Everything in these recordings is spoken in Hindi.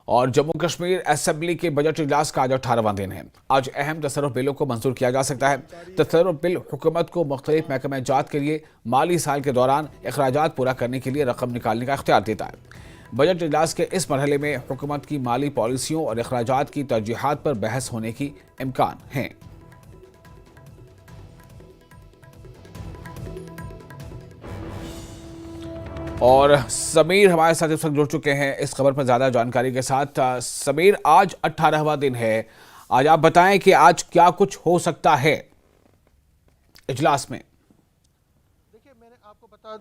और जम्मू कश्मीर असेंबली के बजट इजलास का आज 18वां दिन है। आज अहम तसर्रुफ बिलों को मंजूर किया जा सकता है। तसर्रुफ बिल हुकूमत को मुख्तलिफ महकमा जात के लिए माली साल के दौरान अखराजात पूरा करने के लिए रकम निकालने का इख्तियार देता है। बजट इजलास के इस मरहले में हुकूमत की माली पॉलिसियों और अखराजात की तरजीहात पर बहस होने की इम्कान है। और समीर हमारे साथ इस वक्त जुड़ चुके हैं इस खबर पर ज्यादा जानकारी के साथ। समीर, आज 18वां दिन है। आज आप बताएं कि आज क्या कुछ हो सकता है इजलास में। देखिए, मैंने आपको बता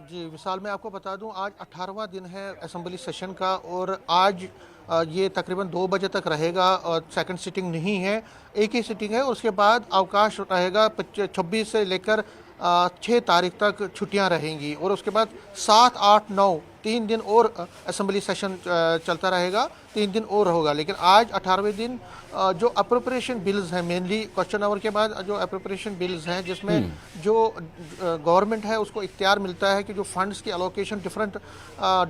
जी विशाल, मैं आपको बता दूं, आज 18वां दिन है असेंबली सेशन का और आज ये तकरीबन 2 बजे तक रहेगा और सेकंड सिटिंग नहीं है, एक ही सिटिंग है और उसके बाद अवकाश रहेगा। 26 से लेकर 6 तारीख तक छुट्टियां रहेंगी और उसके बाद 7, 8, 9 3 दिन और असेंबली सेशन चलता रहेगा, 3 दिन और होगा। लेकिन आज 18वें दिन जो अप्रोप्रिएशन बिल्स हैं, मेनली क्वेश्चन आवर के बाद जो अप्रोप्रिएशन बिल्स हैं, जिसमें जो गवर्नमेंट है उसको इख्तियार मिलता है कि जो फंड्स की अलोकेशन डिफरेंट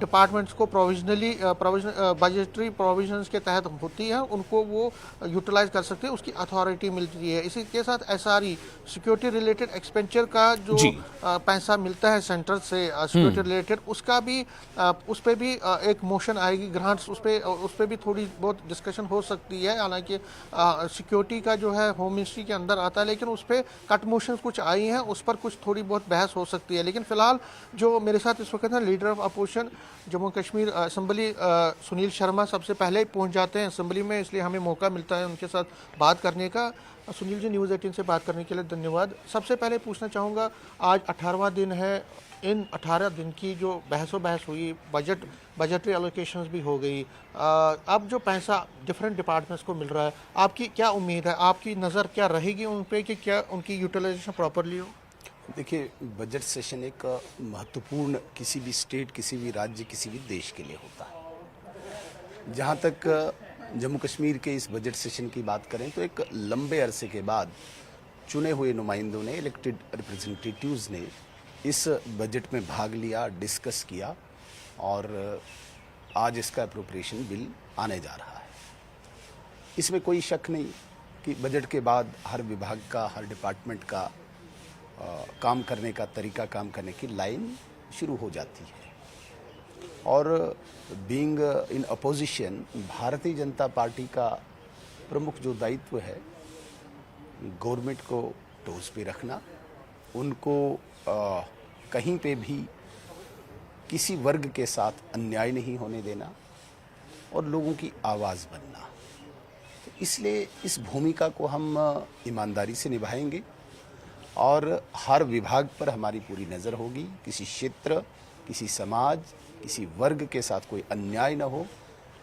डिपार्टमेंट्स को प्रोविजनली बजटरी प्रोविजंस के तहत होती है, उनको वो यूटिलाइज कर सकते हैं, उसकी अथॉरिटी मिलती है। इसी के साथ एसआरई सिक्योरिटी रिलेटेड एक्सपेंडिचर का जो पैसा मिलता है सेंटर से सिक्योरिटी रिलेटेड, उसका भी उस पर भी एक मोशन आएगी, ग्रांट्स उस पर भी थोड़ी बहुत डिस्कशन हो सकती है। हालांकि सिक्योरिटी का जो है होम मिनिस्ट्री के अंदर आता है, लेकिन उस पर कट मोशन कुछ आई हैं, उस पर कुछ थोड़ी बहुत बहस हो सकती है। लेकिन फिलहाल जो मेरे साथ इस वक्त है leader of opposition Jammu Kashmir assembly Sunil Sharma सबसे पहले पहुंच जाते हैं असेंबली में, इसलिए हमें मौका मिलता है उनके साथ बात करने का। सुनील जी, न्यूज़ 18 से बात करने के लिए धन्यवाद। सबसे पहले पूछना चाहूँगा, आज 18वां दिन है, इन 18 दिन की जो बहस हुई, बजटरी एलोकेशंस भी हो गई, अब जो पैसा डिफरेंट डिपार्टमेंट्स को मिल रहा है, आपकी क्या उम्मीद है, आपकी नज़र क्या रहेगी उन पे कि क्या उनकी यूटिलाइजेशन प्रॉपरली हो? देखिए, बजट सेशन एक महत्वपूर्ण किसी भी स्टेट, किसी भी राज्य, किसी भी देश के लिए होता है। जहाँ तक जम्मू कश्मीर के इस बजट सेशन की बात करें तो एक लंबे अरसे के बाद चुने हुए नुमाइंदों ने, इलेक्टेड रिप्रेजेंटेटिव्स ने इस बजट में भाग लिया, डिस्कस किया और आज इसका अप्रोप्रिएशन बिल आने जा रहा है। इसमें कोई शक नहीं कि बजट के बाद हर विभाग का, हर डिपार्टमेंट का काम करने का तरीका, काम करने की लाइन शुरू हो जाती है। और being in opposition, Bharatiya Janata party का प्रमुख जो दायित्व है, गवर्नमेंट को टोज पे रखना, उनको कहीं पे भी किसी वर्ग के साथ अन्याय नहीं होने देना और लोगों की आवाज़ बनना। तो इसलिए इस भूमिका को हम ईमानदारी से निभाएंगे और हर विभाग पर हमारी पूरी नज़र होगी। किसी क्षेत्र, किसी समाज, किसी वर्ग के साथ कोई अन्याय न हो,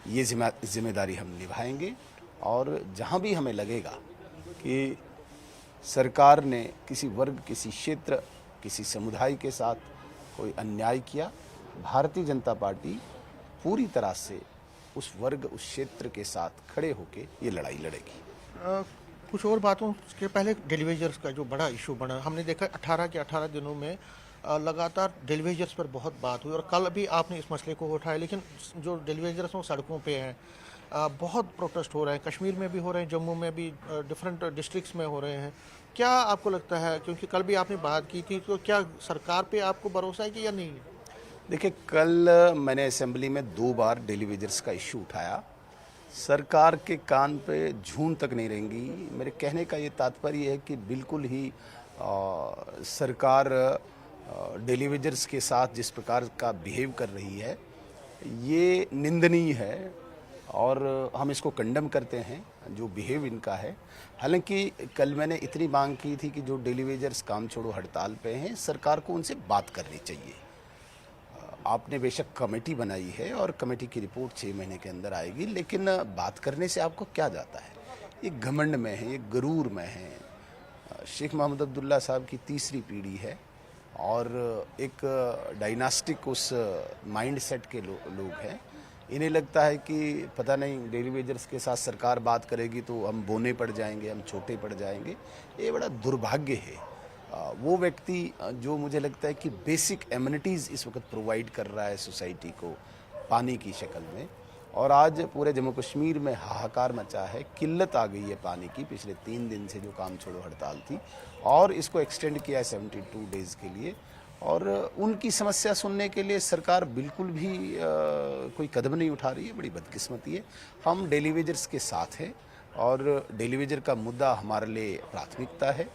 ये जिम्मेदारी हम निभाएंगे। और जहाँ भी हमें लगेगा कि सरकार ने किसी वर्ग, किसी क्षेत्र, किसी समुदाय के साथ कोई अन्याय किया, भारतीय जनता पार्टी पूरी तरह से उस वर्ग, उस क्षेत्र के साथ खड़े होकर ये लड़ाई लड़ेगी। कुछ और बातों के पहले डेलीवेजर्स का जो बड़ा इशू बना, हमने देखा 18 के 18 दिनों में लगातार डेलीवेजर्स पर बहुत बात हुई और कल भी आपने इस मसले को उठाया, लेकिन जो डेलीवेजर्स वो सड़कों पे हैं, बहुत प्रोटेस्ट हो रहे हैं, कश्मीर में भी हो रहे हैं, जम्मू में भी, डिफरेंट डिस्ट्रिक्ट्स में हो रहे हैं। क्या आपको लगता है, क्योंकि कल भी आपने बात की थी, तो क्या सरकार पे आपको भरोसा है कि या नहीं? देखिए, कल मैंने असेंबली में 2 बार डेलीवेजर्स का इशू उठाया। सरकार के कान पे जून तक नहीं रहेंगी। मेरे कहने का ये तात्पर्य है कि बिल्कुल ही सरकार डेलीवेजर्स के साथ जिस प्रकार का बिहेव कर रही है, ये निंदनीय है और हम इसको कंडम करते हैं, जो बिहेव इनका है। हालांकि कल मैंने इतनी मांग की थी कि जो डेलीवेजर्स काम छोड़ो हड़ताल पे हैं, सरकार को उनसे बात करनी चाहिए। आपने बेशक कमेटी बनाई है और कमेटी की रिपोर्ट 6 महीने के अंदर आएगी, लेकिन बात करने से आपको क्या जाता है? ये घमंड में है, ये गरूर में है। शेख मोहम्मद अब्दुल्ला साहब की तीसरी पीढ़ी है और एक डायनास्टिक उस माइंड सेट के लोग हैं। इन्हें लगता है कि पता नहीं डेलीवेजर्स के साथ सरकार बात करेगी तो हम बोने पड़ जाएंगे, हम छोटे पड़ जाएंगे। ये बड़ा दुर्भाग्य है। वो व्यक्ति जो मुझे लगता है कि बेसिक एमिनिटीज़ इस वक्त प्रोवाइड कर रहा है सोसाइटी को पानी की शक्ल में, और आज पूरे जम्मू कश्मीर में हाहाकार मचा है, किल्लत आ गई है पानी की। पिछले 3 दिन से जो काम छोड़ो हड़ताल थी और इसको एक्सटेंड किया है 72 डेज़ के लिए, और उनकी समस्या सुनने के लिए सरकार बिल्कुल भी कोई कदम नहीं उठा रही है। बड़ी बदकिस्मती है। हम डेली वेजर्स के साथ हैं और डेली वेजर का मुद्दा हमारे लिए प्राथमिकता है।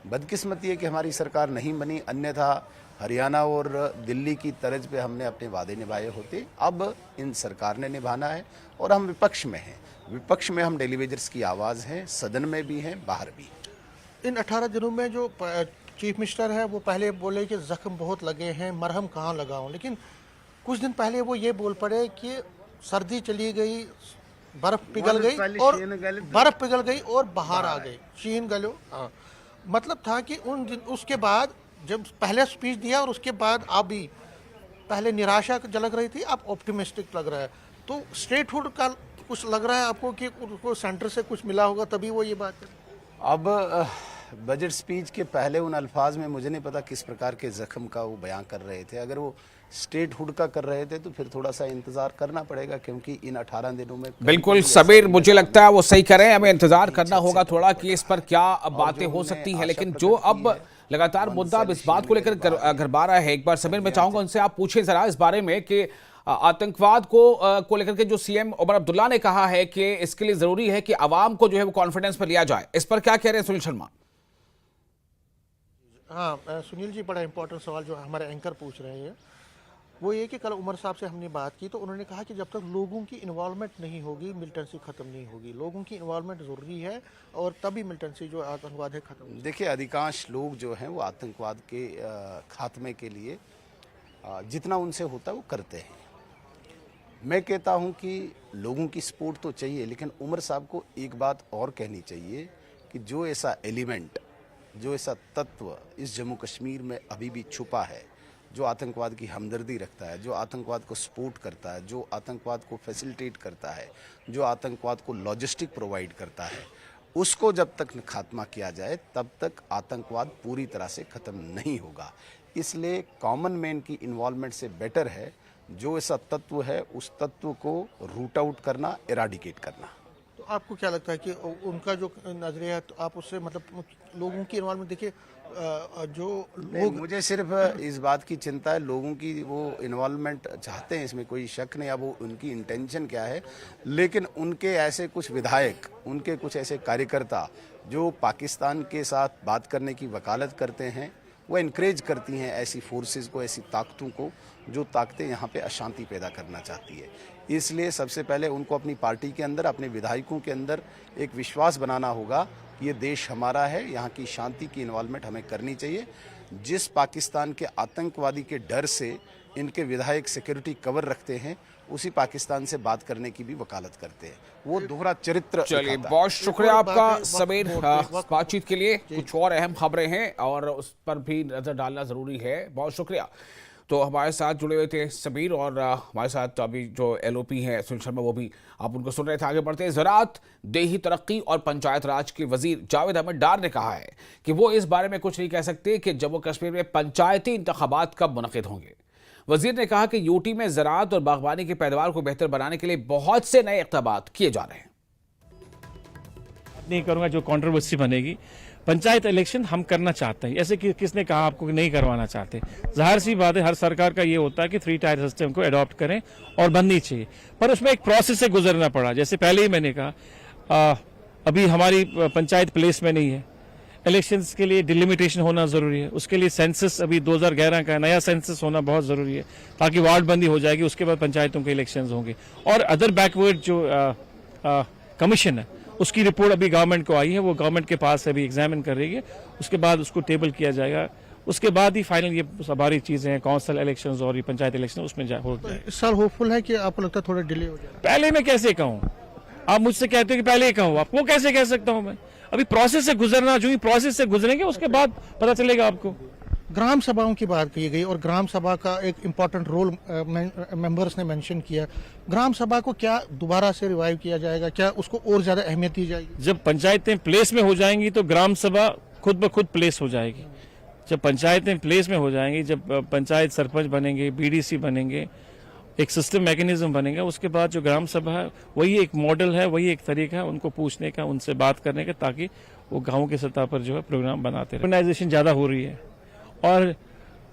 बदकिस्मती है कि हमारी सरकार नहीं बनी, अन्यथा हरियाणा और दिल्ली की तर्ज पे हमने अपने वादे निभाए होते। अब इन सरकार ने निभाना है और हम विपक्ष में हैं। विपक्ष में हम डेली वेजर्स की आवाज़ हैं, सदन में भी हैं, बाहर भी। इन 18 दिनों में जो चीफ मिनिस्टर है वो पहले बोले कि जख्म बहुत लगे हैं, मरहम कहाँ लगाऊं, लेकिन कुछ दिन पहले वो ये बोल पड़े कि सर्दी चली गई, बर्फ पिघल गई और बाहर आ गई, शीन गलो। हाँ, मतलब था कि उन दिन उसके बाद जब पहले स्पीच दिया और उसके बाद अभी पहले निराशा झलक रही थी, अब ऑप्टिमिस्टिक लग रहा है। तो स्टेट हुड का कुछ लग रहा है आपको कि उनको सेंटर से कुछ मिला होगा तभी वो ये बात है। अब बजट स्पीच के पहले उन अल्फाज में मुझे नहीं पता किस प्रकार के जख्म का वो बयां कर रहे थे। अगर वो स्टेट हुड का कर रहे थे तो फिर थोड़ा सा इंतजार करना पड़ेगा, क्योंकि इन 18 दिनों में बिल्कुल सबीर, मुझे लगता है वो सही करें। हमें इंतजार करना होगा थोड़ा कि इस पर क्या बातें हो सकती है, लेकिन जो अब लगातार मुद्दा अब इस बात को लेकर गरबा रहा है, एक बार समीर मैं चाहूंगा उनसे आप पूछें जरा इस बारे में कि आतंकवाद को लेकर के जो सीएम उमर अब्दुल्ला ने कहा है कि इसके लिए जरूरी है कि आवाम को जो है वो कॉन्फिडेंस पर लिया जाए, इस पर क्या कह रहे हैं सुनील शर्मा? हाँ सुनील जी, बड़ा इंपॉर्टेंट सवाल जो हमारे एंकर पूछ रहे हैं वो ये कि कल उमर साहब से हमने बात की तो उन्होंने कहा कि जब तक लोगों की इन्वॉल्वमेंट नहीं होगी मिलिटेंसी खत्म नहीं होगी। लोगों की इन्वॉल्वमेंट ज़रूरी है और तभी मिलिटेंसी जो आतंकवाद है खत्म। देखिए, अधिकांश लोग जो हैं वो आतंकवाद के खात्मे के लिए जितना उनसे होता है वो करते हैं। मैं कहता हूं कि लोगों की सपोर्ट तो चाहिए, लेकिन उमर साहब को एक बात और कहनी चाहिए कि जो ऐसा एलिमेंट, जो ऐसा तत्व इस जम्मू कश्मीर में अभी भी छुपा है, जो आतंकवाद की हमदर्दी रखता है, जो आतंकवाद को सपोर्ट करता है, जो आतंकवाद को फैसिलिटेट करता है, जो आतंकवाद को लॉजिस्टिक प्रोवाइड करता है, उसको जब तक खात्मा किया जाए तब तक आतंकवाद पूरी तरह से ख़त्म नहीं होगा। इसलिए कॉमन मैन की इन्वॉल्वमेंट से बेटर है जो ऐसा तत्व है उस तत्व को रूट आउट करना, इराडिकेट करना। तो आपको क्या लगता है कि उनका जो नजरिया है तो आप उससे मतलब लोगों की इन्वॉल्वमेंट देखिए जो लोग, मुझे सिर्फ इस बात की चिंता है, लोगों की वो इन्वॉल्वमेंट चाहते हैं, इसमें कोई शक नहीं। अब वो उनकी इंटेंशन क्या है, लेकिन उनके ऐसे कुछ विधायक, उनके कुछ ऐसे कार्यकर्ता जो पाकिस्तान के साथ बात करने की वकालत करते हैं, वो इनकरेज करती हैं ऐसी फोर्सेस को, ऐसी ताकतों को जो ताकतें यहाँ पे अशांति पैदा करना चाहती है। इसलिए सबसे पहले उनको अपनी पार्टी के अंदर, अपने विधायकों के अंदर एक विश्वास बनाना होगा कि ये देश हमारा है, यहाँ की शांति की इन्वॉल्वमेंट हमें करनी चाहिए। जिस पाकिस्तान के आतंकवादी के डर से इनके विधायक सिक्योरिटी कवर रखते हैं, उसी पाकिस्तान से बात करने की भी वकालत करते हैं। वो दोहरा चरित्र। चलिए, बहुत शुक्रिया आपका समीर बातचीत के लिए। कुछ और अहम खबरें हैं और उस पर भी नजर डालना जरूरी है। बहुत शुक्रिया। तो हमारे साथ जुड़े हुए थे समीर और हमारे साथ अभी जो एलओपी है सुनील शर्मा, वो भी आप उनको सुन रहे थे। आगे बढ़ते हैं। ज़राअत, देही तरक्की और पंचायत राज के वजीर जावेद अहमद डार ने कहा है कि वो इस बारे में कुछ नहीं कह सकते कि जम्मू कश्मीर में पंचायती इंतखाबात कब मुनक़िद होंगे। वजीर ने कहा कि यूटी में ज़राअत और बागवानी की पैदावार को बेहतर बनाने के लिए बहुत से नए इक़दामात किए जा रहे हैं। नहीं करूंगा जो कंट्रोवर्सी बनेगी। पंचायत इलेक्शन हम करना चाहते हैं, ऐसे कि किसने कहा आपको नहीं करवाना चाहते। जाहिर सी बात है, हर सरकार का ये होता है कि 3 टायर सिस्टम को अडॉप्ट करें और बननी चाहिए, पर उसमें एक प्रोसेस से गुजरना पड़ा। जैसे पहले ही मैंने कहा, अभी हमारी पंचायत प्लेस में नहीं है, इलेक्शंस के लिए डिलिमिटेशन होना जरूरी है, उसके लिए सेंसस अभी 2011 का नया सेंसस होना बहुत जरूरी है ताकि वार्ड बंदी हो जाएगी, उसके बाद पंचायतों के इलेक्शंस होंगे। और अदर बैकवर्ड जो कमीशन है उसकी रिपोर्ट अभी गवर्नमेंट को आई है, वो गवर्नमेंट के पास अभी एग्जामिन कर रही है, उसके बाद उसको टेबल किया जाएगा, उसके बाद ही फाइनल ये सारी चीजें हैं, काउंसिल इलेक्शंस और ये पंचायत इलेक्शन उसमें हो जाए। इस साल होपफुल है कि आपको लगता है थोड़ा डिले हो जाएगा? पहले मैं कैसे कहूँ, आप मुझसे कहते हो कि पहले ही कहूँ, आपको कैसे कह सकता हूँ मैं? अभी प्रोसेस से गुजरना, जो ही प्रोसेस से गुजरेंगे उसके बाद पता चलेगा आपको। ग्राम सभाओं की बात की गई और ग्राम सभा का एक इम्पोर्टेंट रोल मेंबर्स ने मेंशन किया। ग्राम सभा को क्या दोबारा से रिवाइव किया जाएगा, क्या उसको और ज्यादा अहमियत दी जाएगी? जब पंचायतें प्लेस में हो जाएंगी तो ग्राम सभा खुद ब खुद प्लेस हो जाएगी। जब पंचायतें प्लेस में हो जाएंगी, जब पंचायत सरपंच बनेंगे, बीडीसी बनेंगे एक सिस्टम मैकेनिज्म बनेगा। उसके बाद जो ग्राम सभा है वही एक मॉडल है, वही एक तरीका है उनको पूछने का, उनसे बात करने का, ताकि वो गाँव की सतह पर जो है प्रोग्राम बनाते रहे। ऑर्गेनाइजेशन ज़्यादा हो रही है और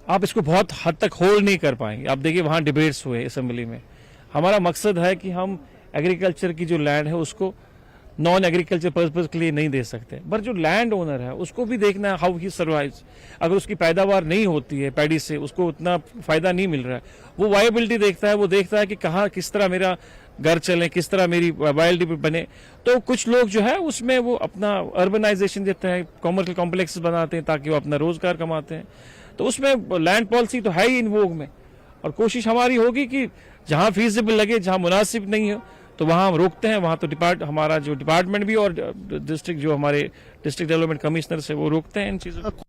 आप इसको बहुत हद तक होल्ड नहीं कर पाएंगे। आप देखिए वहाँ डिबेट्स हुए असेंबली में। हमारा मकसद है कि हम एग्रीकल्चर की जो लैंड है उसको नॉन एग्रीकल्चर पर्पज के लिए नहीं दे सकते, पर जो लैंड ओनर है उसको भी देखना है हाउ ही सर्वाइव्स। अगर उसकी पैदावार नहीं होती है पैडी से, उसको उतना फायदा नहीं मिल रहा है, वो वायबिलिटी देखता है, वो देखता है कि कहाँ किस तरह मेरा घर चले, किस तरह मेरी वायबिलिटी बने। तो कुछ लोग जो है उसमें वो अपना अर्बनाइजेशन देते हैं, कॉमर्शियल कॉम्प्लेक्स बनाते हैं ताकि वो अपना रोजगार कमाते हैं। तो उसमें लैंड पॉलिसी तो है ही इन वोग में, और कोशिश हमारी होगी कि जहां फीजिबल लगे, जहां मुनासिब नहीं हो तो वहां हम रोकते हैं। वहां तो हमारा जो डिपार्टमेंट भी और डिस्ट्रिक्ट जो हमारे डिस्ट्रिक्ट डेवलपमेंट कमिश्नर से वो रोकते हैं इन चीजों को।